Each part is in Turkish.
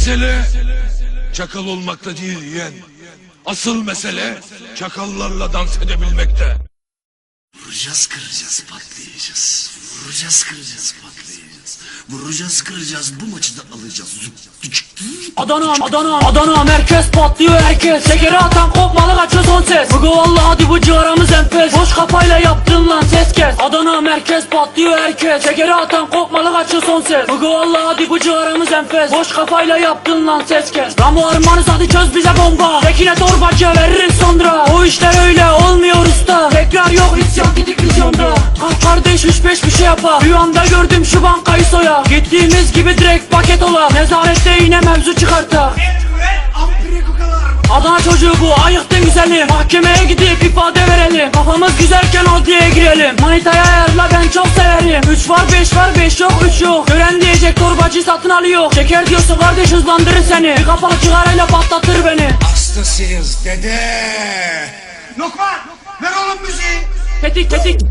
Mesele çakal olmakta değil yeğen. Asıl mesele çakallarla dans edebilmekte. Vuracağız, kıracağız, patlayacağız. Vuracağız, kıracağız, patlayacağız. Vuracağız, kıracağız, bu maçı da alacağız. Adana merkez patlıyor herkes. Şekeri atan kopmalı kaçıyor son ses. Bugü vallahi hadi bu ciğaramız enfes. Boş kafayla yaptın lan ses kes. Adana merkez patlıyor herkes. Şekeri atan kopmalı kaçıyor son ses. Bugü vallahi hadi bu ciğaramız enfes. Boş kafayla yaptın lan ses kes. Ramo armanız hadi çöz bize bomba. Tekine torbacıya veririz sonra. O işler öyle olmuyor usta. Tekrar yok isyan gidik vizyonda. Kalk kardeş 3-5 bir şey yapa. Rüyamda gördüm şu bankayı soya. Gittiğimiz gibi direkt paket ola. Nezarette yine mevzu çıkarta. Adana çocuğu bu, ayıktın güzeli. Mahkemeye gidip ifade verelim. Kafamız güzelken adliyeye girelim. Manitaya ayarla ben çok severim. 3 var 5 var 5 yok 3 yok. Gören diyecek torbacı satın alıyor. Şeker diyorsa kardeş hızlandırır seni. Bir kapalı cigarayla patlatır beni. Hastasıyız dede. Lokman, ver oğlum müziği.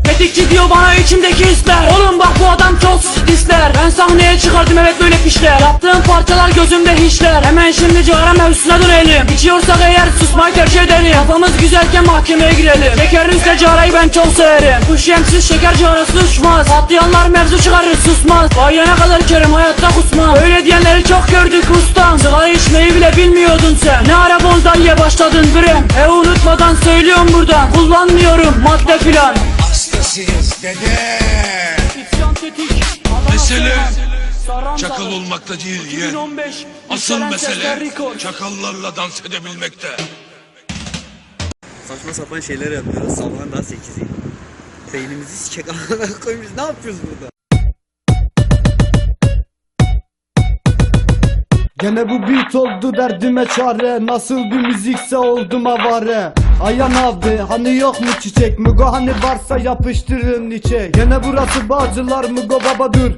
Tetikçi diyor bana içimdeki hisler. Oğlum bak bu adam çok ister. Ben sahneye çıkardım evet böyle pişler. Yaptığım parçalar gözümde hiçler. Hemen şimdi cigara mevzusuna dönelim. İçiyorsak eğer susmayı tercih edelim. Kafamız güzelken mahkemeye girelim. Şekerliyse cigarayı ben çok severim. Kuş yemsiz şeker cigarası uçmaz. Patlayanlar mevzu çıkarır susmaz. Bayana kadar kerim hayatta kusmaz. Öyle diyenleri çok gördük ustam. Sigara içmeyi bile bilmiyordun sen. Ne ara bonzaiye başladın bre. Unutmadan söylüyorum buradan. Kullanmıyorum madde filan. Hastasıyız dede. Mesele çakal olmakta değil yeğen. Asıl mesele çakallarla dans edebilmekte. Saçma sapan şeyler yapıyoruz. Sabahın daha 8'i. Beynimizi sikek alana koymuş. Ne yapıyoruz burada? Gene bu beat oldu derdime çare. Nasıl bir müzikse oldum avare. Ayan abi hani yok mu çiçek? Mugo hani varsa yapıştırın içe. Gene burası Bağcılar Mugo baba dur.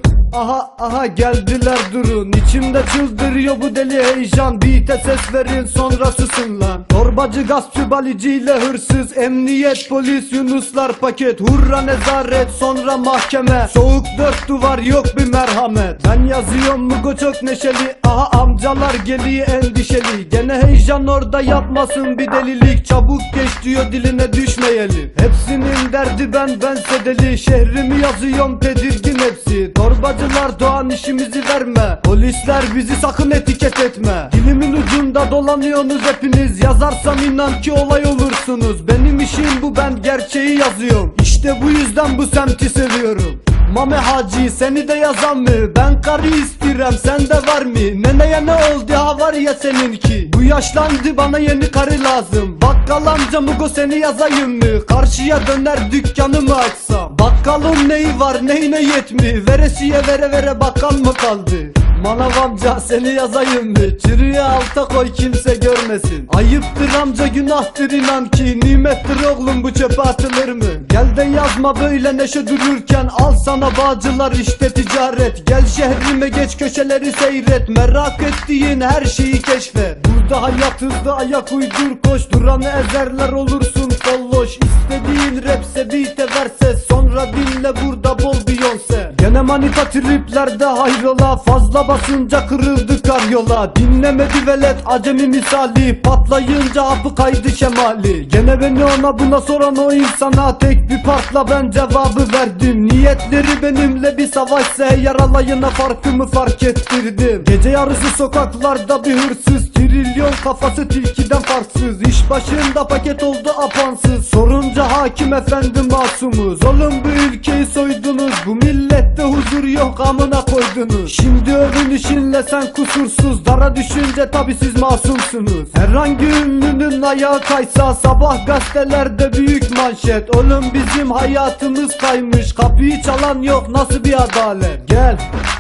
Aha geldiler durun. İçimde çıldırıyor bu deli heyecan. Beat'e ses verin sonra susun lan. Torbacı gaspçı baliciyle hırsız. Emniyet polis Yunuslar paket. Hurra nezaret sonra mahkeme. Soğuk dört duvar yok bir merhamet. Ben yazıyorum Mugo çok neşeli. Aha amcalar geliyor endişeli. Gene heyecan orada yapmasın bir delilik. Çabuk geç diyor diline düşmeyelim. Hepsinin derdi bense deli. Şehrimi yazıyorum tedirgin hepsi. Torbacılar doğan işimizi verme. Polisler bizi sakın etiket etme. Dilimin ucunda dolanıyorsunuz hepiniz. Yazarsam inan ki olay olursunuz. Benim işim bu, ben gerçeği yazıyorum. İşte bu yüzden bu semti seviyorum. Mame Hacı seni de yazan mı? Ben karı istirem sende var mı? Neneye ne oldu ha var ya seninki? Bu yaşlandı bana yeni karı lazım. Bakkal amca Mugo seni yazayım mı? Karşıya döner dükkanımı açsam. Bakkalın neyi var neyine yetmi? Veresiye vere bakkal mı kaldı? Manav amca seni yazayım mı? Çürüye alta koy kimse görmesin. Ayıptır amca günahtır inan ki. Nimettir oğlum bu çöpe atılır mı? Gel de yazma böyle neşe dururken. Al sana Bağcılar işte ticaret. Gel şehrime geç köşeleri seyret. Merak ettiğin her şeyi keşfet. Burada hayat hızlı ayak uydur koş. Duranı ezerler olursun folloş. İstediğin rapse beat'e ver ses. Sonra dinle burada bol Beyoncé. Gene manita triplerde hayrola. Fazla basınca kırıldı karyola. Dinlemedi velet acemi misali. Patlayınca hapı kaydı şemali. Gene beni ona buna soran o insana. Tek bir partla ben cevabı verdim. Niyetleri benimle bir savaşsa eğer alayına farkımı fark ettirdim. Gece yarısı sokaklarda bir hırsız. Trilyon kafası tilkiden farksız. İş başında paket oldu apansız. Sorunca hakim efendi masumuz. Oğlum bu ülkeyi soydunuz. Bu millette huzur yok amına koydunuz. Şimdi övünüşünle sen kusursuz. Dara düşünce tabi siz masumsunuz. Herhangi ünlünün ayağı kaysa sabah gazetelerde büyük manşet. Oğlum bizim hayatımız kaymış. Kapıyı çalan yok nasıl bir adalet? Gel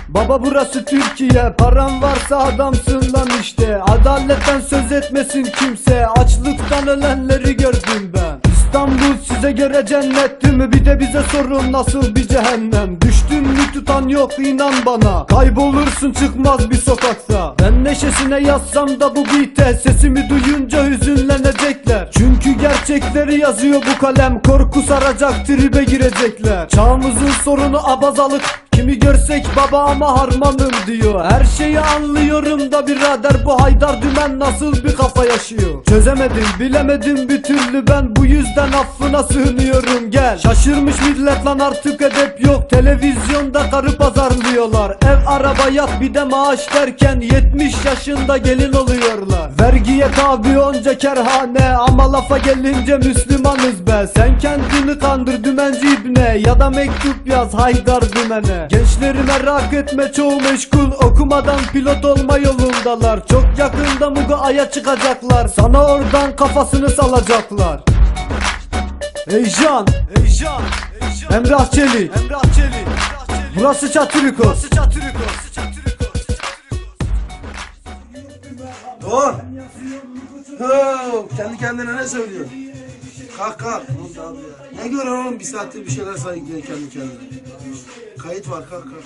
baba burası Türkiye. Paran varsa adamsın lan işte. Adaletten söz etmesin kimse. Açlıktan ölenleri gördüm ben. İstanbul size göre cennetti mi? Bir de bize sorun nasıl bir cehennem? Düştün mü tutan yok inan bana. Kaybolursun çıkmaz bir sokakta. Ben neşesine yazsam da bu beat'e. Sesimi duyunca hüzünlenecekler. Çünkü gerçekleri yazıyor bu kalem. Korku saracak tribe girecekler. Çağımızın sorunu abazalık. Kimi görsek baba ama harmanım diyor. Her şeyi anlıyorum da birader, bu Haydar Dümen nasıl bir kafa yaşıyor? Çözemedim bilemedim bir türlü, ben bu yüzden affına sığınıyorum gel. Şaşırmış millet lan, artık edep yok. Televizyonda karı pazarlıyorlar. Ev araba yat bir de maaş derken 70 yaşında gelin oluyorlar. Vergiye tabi onca kerhane ama lafa gelince Müslümanız be. Sen kendini kandır dümenci ibne, ya da mektup yaz Haydar Dümen'e. Gençleri merak etme çoğu meşgul, okumadan pilot olma yolundalar. Çok yakında Mugo Ay'a çıkacaklar, sana oradan kafasını salacaklar. Heyecan, heyecan, Emrah Çelik, burası Çatırıkos. Dur. Kendi kendine ne söylüyor? Kalk kalk. Ne görüyorsun oğlum, bir saattir bir şeyler sayıklıyor kendi kendine. Kayıt var, kalk kalk.